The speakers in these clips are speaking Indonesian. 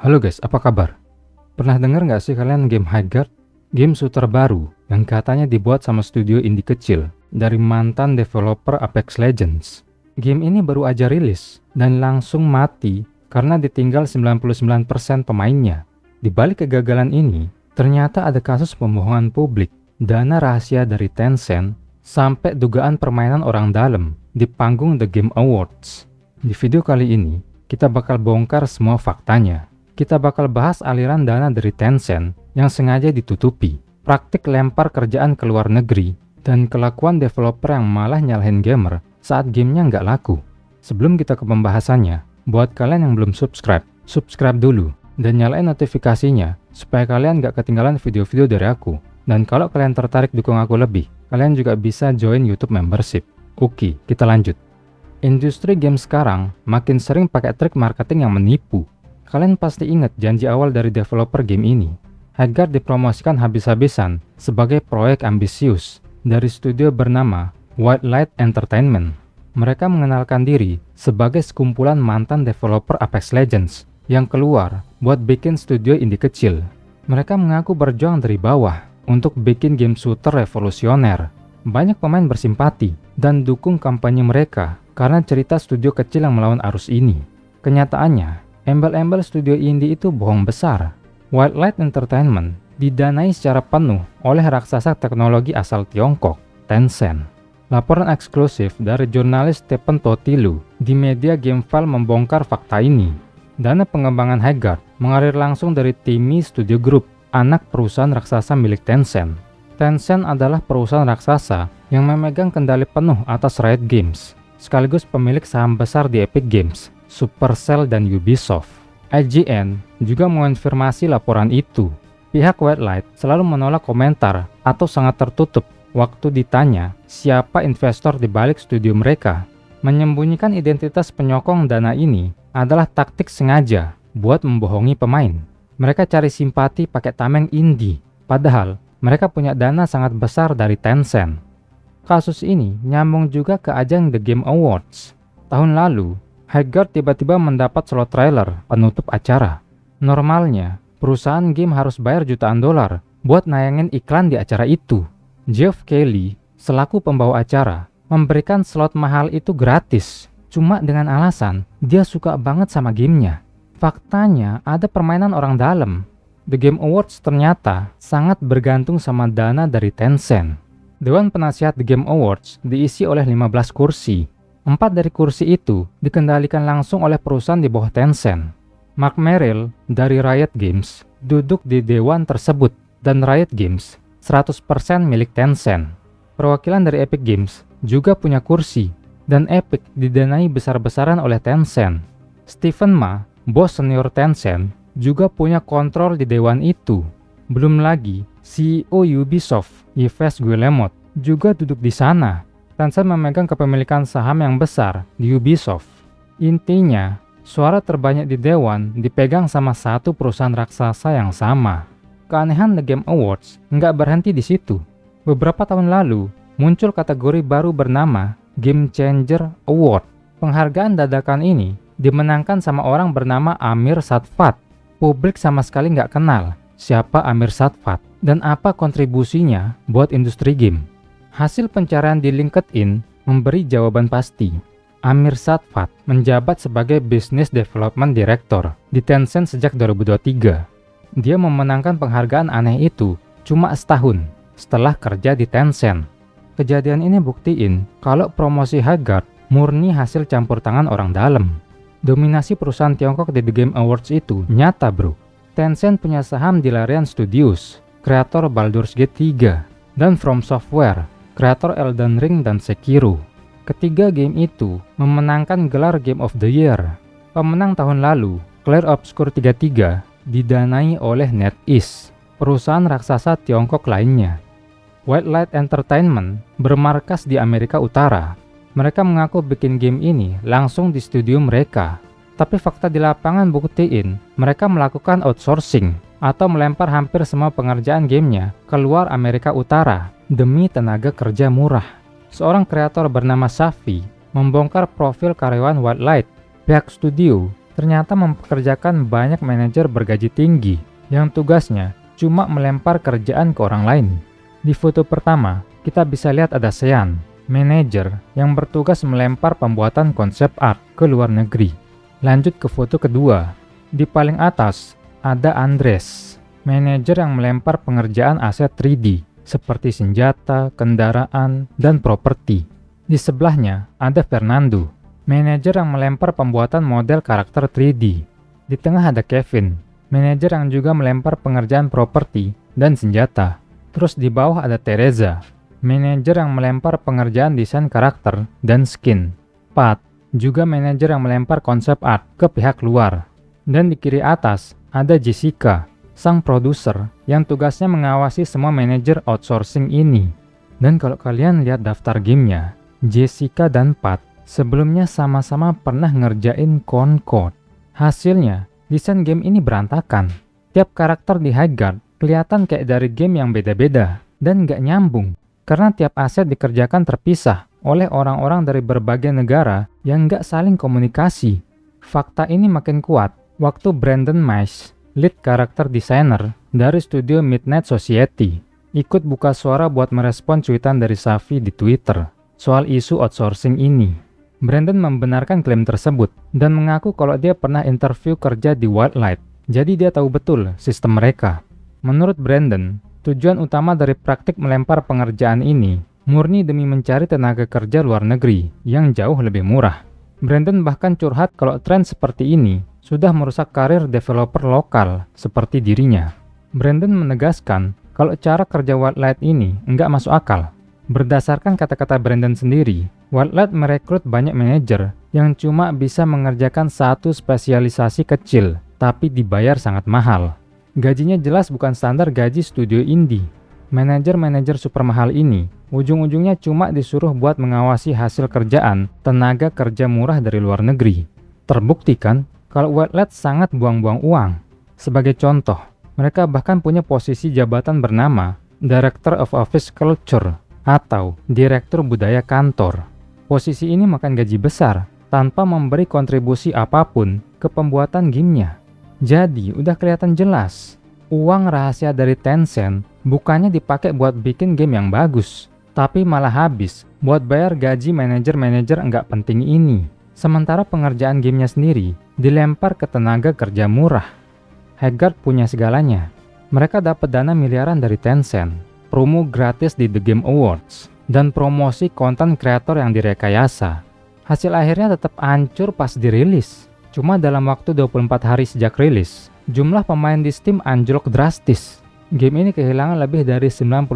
Halo guys, apa kabar? Pernah dengar nggak sih kalian game Highguard? Game shooter baru yang katanya dibuat sama studio indie kecil dari mantan developer Apex Legends. Game ini baru aja rilis dan langsung mati karena ditinggal 99% pemainnya. Di balik kegagalan ini, ternyata ada kasus pembohongan publik, dana rahasia dari Tencent, sampai dugaan permainan orang dalam di panggung The Game Awards. Di video kali ini, kita bakal bongkar semua faktanya. Kita bakal bahas aliran dana dari Tencent yang sengaja ditutupi, praktik lempar kerjaan ke luar negeri, dan kelakuan developer yang malah nyalahin gamer saat gamenya nggak laku. Sebelum kita ke pembahasannya, buat kalian yang belum subscribe dulu, dan nyalain notifikasinya supaya kalian nggak ketinggalan video-video dari aku. Dan kalau kalian tertarik dukung aku lebih, kalian juga bisa join YouTube membership. Oke, kita lanjut. Industri game sekarang makin sering pakai trik marketing yang menipu. Kalian pasti ingat janji awal dari developer game ini. Highguard dipromosikan habis-habisan sebagai proyek ambisius dari studio bernama Wildlight Entertainment. Mereka mengenalkan diri sebagai sekumpulan mantan developer Apex Legends yang keluar buat bikin studio indie kecil. Mereka mengaku berjuang dari bawah untuk bikin game shooter revolusioner. Banyak pemain bersimpati dan dukung kampanye mereka karena cerita studio kecil yang melawan arus ini. Kenyataannya, embel-embel studio indie itu bohong besar. Wildlight Entertainment didanai secara penuh oleh raksasa teknologi asal Tiongkok, Tencent. Laporan eksklusif dari jurnalis Stephen Totilu di media GameFile membongkar fakta ini. Dana pengembangan Highguard mengalir langsung dari Timi Studio Group, anak perusahaan raksasa milik Tencent. Tencent adalah perusahaan raksasa yang memegang kendali penuh atas Riot Games, sekaligus pemilik saham besar di Epic Games, Supercell, dan Ubisoft. IGN juga mengonfirmasi laporan itu. Pihak Wildlight selalu menolak komentar atau sangat tertutup waktu ditanya siapa investor di balik studio mereka. Menyembunyikan identitas penyokong dana ini adalah taktik sengaja buat membohongi pemain. Mereka cari simpati pakai tameng indie, padahal mereka punya dana sangat besar dari Tencent. Kasus ini nyambung juga ke ajang The Game Awards. Tahun lalu, Highguard tiba-tiba mendapat slot trailer penutup acara. Normalnya, perusahaan game harus bayar jutaan dolar buat nayangin iklan di acara itu. Geoff Keighley, selaku pembawa acara, memberikan slot mahal itu gratis, cuma dengan alasan dia suka banget sama gamenya. Faktanya, ada permainan orang dalam. The Game Awards ternyata sangat bergantung sama dana dari Tencent. Dewan Penasihat The Game Awards diisi oleh 15 kursi. 4 dari kursi itu dikendalikan langsung oleh perusahaan di bawah Tencent. Mark Merrill dari Riot Games duduk di dewan tersebut, dan Riot Games 100% milik Tencent. Perwakilan dari Epic Games juga punya kursi, dan Epic didanai besar-besaran oleh Tencent. Stephen Ma, bos senior Tencent, juga punya kontrol di dewan itu. Belum lagi, CEO Ubisoft, Yves Guillemot, juga duduk di sana. Tencent memegang kepemilikan saham yang besar di Ubisoft. Intinya, suara terbanyak di dewan dipegang sama satu perusahaan raksasa yang sama. Keanehan The Game Awards nggak berhenti di situ. Beberapa tahun lalu, muncul kategori baru bernama Game Changer Award. Penghargaan dadakan ini dimenangkan sama orang bernama Amir Sadfat. Publik sama sekali nggak kenal siapa Amir Sadfat dan apa kontribusinya buat industri game. Hasil pencarian di LinkedIn memberi jawaban pasti. Amir Sadfat menjabat sebagai Business Development Director di Tencent sejak 2023. Dia memenangkan penghargaan aneh itu cuma setahun setelah kerja di Tencent. Kejadian ini buktiin kalau promosi Highguard murni hasil campur tangan orang dalam. Dominasi perusahaan Tiongkok di The Game Awards itu nyata bro. Tencent punya saham di Larian Studios, kreator Baldur's Gate 3, dan From Software, kreator Elden Ring dan Sekiro. Ketiga game itu memenangkan gelar Game of the Year. Pemenang tahun lalu, Clair Obscur 33, didanai oleh NetEase, perusahaan raksasa Tiongkok lainnya. Wildlight Entertainment bermarkas di Amerika Utara. Mereka mengaku bikin game ini langsung di studio mereka. Tapi fakta di lapangan buktiin mereka melakukan outsourcing atau melempar hampir semua pengerjaan gamenya keluar Amerika Utara demi tenaga kerja murah. Seorang kreator bernama Safi membongkar profil karyawan Wildlight. Pihak studio ternyata mempekerjakan banyak manajer bergaji tinggi yang tugasnya cuma melempar kerjaan ke orang lain. Di foto pertama, kita bisa lihat ada Sean, manajer yang bertugas melempar pembuatan konsep art ke luar negeri. Lanjut ke foto kedua. Di paling atas, ada Andres, manajer yang melempar pengerjaan aset 3D seperti senjata, kendaraan, dan properti. Di sebelahnya, ada Fernando, manajer yang melempar pembuatan model karakter 3D. Di tengah ada Kevin, manajer yang juga melempar pengerjaan properti dan senjata. Terus di bawah ada Teresa, manajer yang melempar pengerjaan desain karakter dan skin. Pat, juga manajer yang melempar konsep art ke pihak luar. Dan di kiri atas ada Jessica, sang produser yang tugasnya mengawasi semua manajer outsourcing ini. Dan kalau kalian lihat daftar gamenya, Jessica dan Pat sebelumnya sama-sama pernah ngerjain Concord. Hasilnya, desain game ini berantakan. Tiap karakter di Highguard kelihatan kayak dari game yang beda-beda dan nggak nyambung karena tiap aset dikerjakan terpisah oleh orang-orang dari berbagai negara yang nggak saling komunikasi. Fakta ini makin kuat waktu Brandon Mice, lead karakter designer dari studio Midnight Society, ikut buka suara buat merespon cuitan dari Safi di Twitter soal isu outsourcing ini. Brandon membenarkan klaim tersebut dan mengaku kalau dia pernah interview kerja di Wildlight, jadi dia tahu betul sistem mereka. Menurut Brandon, tujuan utama dari praktik melempar pengerjaan ini murni demi mencari tenaga kerja luar negeri yang jauh lebih murah. Brandon bahkan curhat kalau tren seperti ini sudah merusak karir developer lokal seperti dirinya. Brandon menegaskan kalau cara kerja Wildlight ini nggak masuk akal. Berdasarkan kata-kata Brandon sendiri, Wildlight merekrut banyak manajer yang cuma bisa mengerjakan satu spesialisasi kecil, tapi dibayar sangat mahal. Gajinya jelas bukan standar gaji studio indie. Manajer-manajer super mahal ini ujung-ujungnya cuma disuruh buat mengawasi hasil kerjaan tenaga kerja murah dari luar negeri. Terbukti kan kalau Wildlight sangat buang-buang uang. Sebagai contoh, mereka bahkan punya posisi jabatan bernama Director of Office Culture atau Direktur Budaya Kantor. Posisi ini makan gaji besar tanpa memberi kontribusi apapun ke pembuatan gamenya. Jadi udah kelihatan jelas, uang rahasia dari Tencent bukannya dipakai buat bikin game yang bagus, tapi malah habis buat bayar gaji manajer-manajer nggak penting ini. Sementara pengerjaan gamenya sendiri dilempar ke tenaga kerja murah. Highguard punya segalanya. Mereka dapat dana miliaran dari Tencent, promo gratis di The Game Awards, dan promosi konten kreator yang direkayasa. Hasil akhirnya tetap hancur pas dirilis. Cuma dalam waktu 24 hari sejak rilis, jumlah pemain di Steam anjlok drastis. Game ini kehilangan lebih dari 99%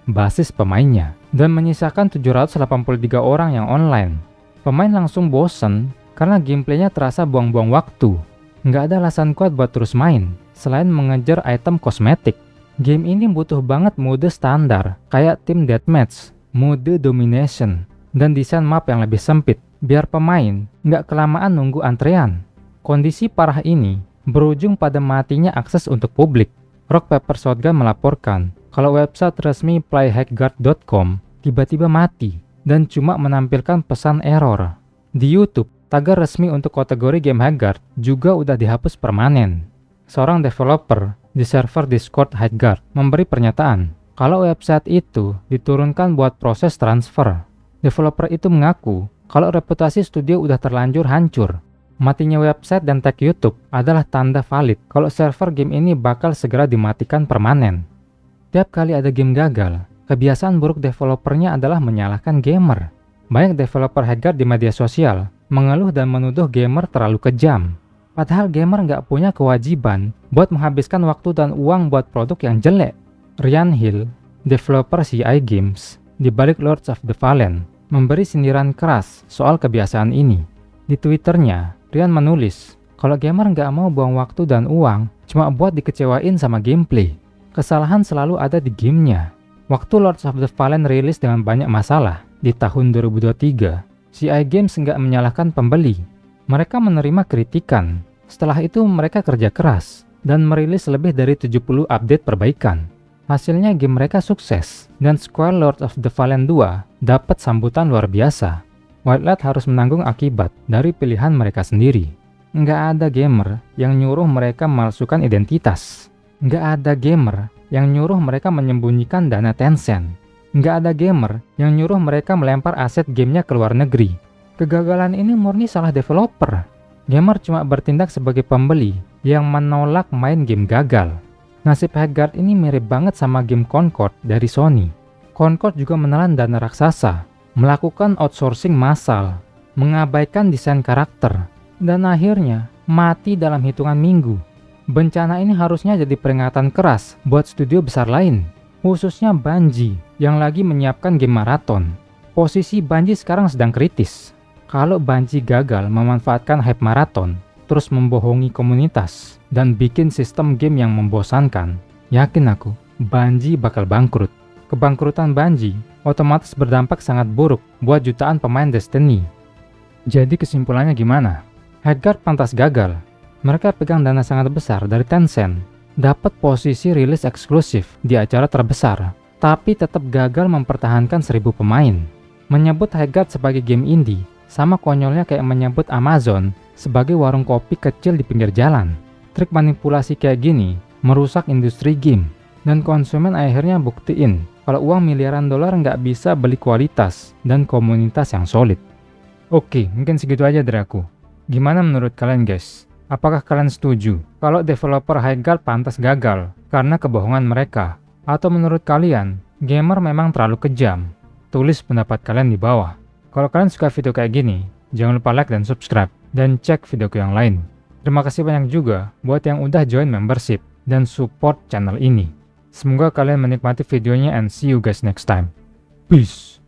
basis pemainnya dan menyisakan 783 orang yang online. Pemain langsung bosen karena gameplaynya terasa buang-buang waktu. Nggak ada alasan kuat buat terus main selain mengejar item kosmetik. Game ini butuh banget mode standar kayak Team Deathmatch, mode Domination, dan desain map yang lebih sempit biar pemain nggak kelamaan nunggu antrean. Kondisi parah ini berujung pada matinya akses untuk publik. Rock Paper Shotgun melaporkan kalau website resmi playhighguard.com tiba-tiba mati dan cuma menampilkan pesan error. Di YouTube, tagar resmi untuk kategori game Highguard juga udah dihapus permanen. Seorang developer di server Discord Highguard memberi pernyataan kalau website itu diturunkan buat proses transfer. Developer itu mengaku kalau reputasi studio udah terlanjur hancur. Matinya website dan tag YouTube adalah tanda valid kalau server game ini bakal segera dimatikan permanen. Tiap kali ada game gagal, kebiasaan buruk developernya adalah menyalahkan gamer. Banyak developer Highguard di media sosial mengeluh dan menuduh gamer terlalu kejam. Padahal gamer nggak punya kewajiban buat menghabiskan waktu dan uang buat produk yang jelek. Ryan Hill, developer CI Games, di balik Lords of the Fallen, memberi sindiran keras soal kebiasaan ini. Di Twitternya, Ryan menulis kalau gamer nggak mau buang waktu dan uang cuma buat dikecewain sama gameplay. Kesalahan selalu ada di gamenya. Waktu Lords of the Fallen rilis dengan banyak masalah di tahun 2023, CI Games nggak menyalahkan pembeli. Mereka menerima kritikan. Setelah itu mereka kerja keras dan merilis lebih dari 70 update perbaikan. Hasilnya game mereka sukses dan Square Lords of the Fallen 2 dapat sambutan luar biasa. Wildlight harus menanggung akibat dari pilihan mereka sendiri. Nggak ada gamer yang nyuruh mereka memalsukan identitas. Nggak ada gamer yang nyuruh mereka menyembunyikan dana Tencent. Nggak ada gamer yang nyuruh mereka melempar aset gamenya ke luar negeri. Kegagalan ini murni salah developer. Gamer cuma bertindak sebagai pembeli yang menolak main game gagal. Nasib Headguard ini mirip banget sama game Concord dari Sony. Concord juga menelan dana raksasa, melakukan outsourcing massal, mengabaikan desain karakter, dan akhirnya mati dalam hitungan minggu. Bencana ini harusnya jadi peringatan keras buat studio besar lain, khususnya Bungie yang lagi menyiapkan game maraton. Posisi Bungie sekarang sedang kritis. Kalau Bungie gagal memanfaatkan hype maraton, terus membohongi komunitas, dan bikin sistem game yang membosankan, yakin aku, Bungie bakal bangkrut. Kebangkrutan Bungie otomatis berdampak sangat buruk buat jutaan pemain Destiny. Jadi kesimpulannya gimana? Headguard pantas gagal. Mereka pegang dana sangat besar dari Tencent, dapat posisi rilis eksklusif di acara terbesar, tapi tetap gagal mempertahankan 1000 pemain. Menyebut Headguard sebagai game indie, sama konyolnya kayak menyebut Amazon sebagai warung kopi kecil di pinggir jalan. Trik manipulasi kayak gini merusak industri game, dan konsumen akhirnya buktiin kalau uang miliaran dolar nggak bisa beli kualitas dan komunitas yang solid. Oke, mungkin segitu aja dari aku. Gimana menurut kalian guys? Apakah kalian setuju kalau developer Headguard pantas gagal karena kebohongan mereka? Atau menurut kalian, gamer memang terlalu kejam? Tulis pendapat kalian di bawah. Kalau kalian suka video kayak gini, jangan lupa like dan subscribe, dan cek videoku yang lain. Terima kasih banyak juga buat yang udah join membership dan support channel ini. Semoga kalian menikmati videonya and see you guys next time. Peace!